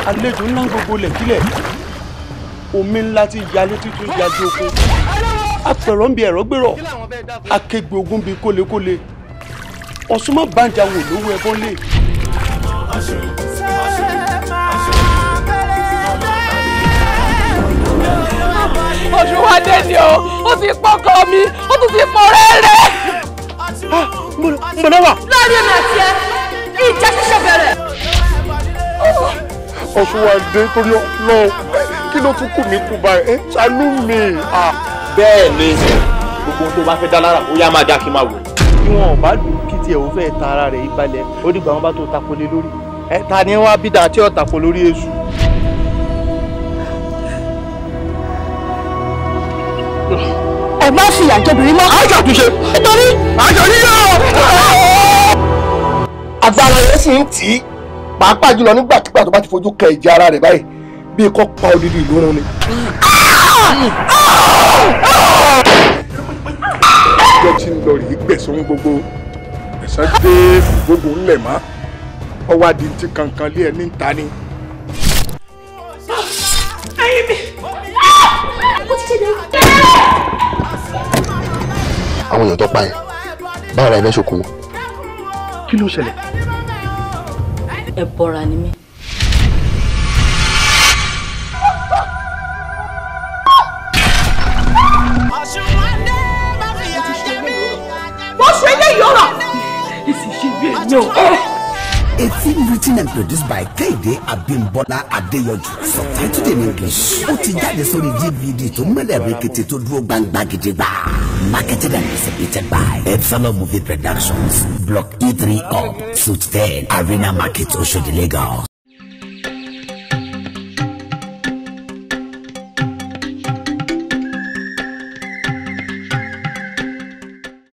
àlejò ńlá gbogbo lẹ̀kílẹ̀ omi ńlá ti yalé títún yájú oko apẹ̀rọ̀ ń bi ẹ̀rọ gbérọ̀ akégbé ogun bíi kólekóle Ọ̀ṣun má bàjá wò lówó ẹbọ lé. Osunwande ni o, ó ti pọkọ mi, ó tún ti pọ rẹ́rẹ́. Mo náà wà. Láàrin èmi àti ẹ, ìjà ṣẹ̀ṣẹ̀ bẹ̀rẹ̀. Osunwande torí Ọlọ́run kí ló tún kù mí kú báyìí ṣàánú mi. Bẹ́ẹ̀ ni gbogbo tó bá fẹ́ dá lára ó yá máa dá kí n máa wò. Bí wọn ò bá lù ú kí tiẹ̀ ò fẹ́ ta ara rẹ̀ yí balẹ̀ ó dìgbà wọn bá tó tako lé lórí. Ta ni wọ́n á bí dáa tí ó tako lórí èṣù. Ẹ má fi ìyà jẹbìnrin mọ́. Àjọ àtúnṣe. Nítorí àjọ níyà. Agbára yẹn sì ń tì í pàápàá jùlọ nígbàkigbà tó bá ti fojú kan ìjà ara rẹ̀ báyìí bí kò pa odidi ìlú run ni. Ọjọ́ tí ń lọ rí gbẹ̀sán gbogbo ẹ̀sán dé gbogbo ńlẹ̀ mọ́ ọwọ́ adi ti kankan lé ẹni ń ta ni. Àwọn èèyàn tó pa ẹ báwo la ẹ fẹ́ ṣokùn wọn. Kí ló ṣẹlẹ̀? Ẹ bọ́ra ni mí. wọ́n ṣe ilé ìyọ́rọ̀. Èsì ṣe bí ẹ̀yàn. A film written and produced by Kehinde Abimbola Adeyoju, subtitled in English. Ó ti jáde sórí DVD tó mẹ́lẹ̀ rẹ̀kẹ̀tẹ̀ tó dúró gbangba gidigba. Marketed and distributed by Epsilon Movie Productions. Block E3 up, Suite 10, Arena Market, Oshodi, Lagos.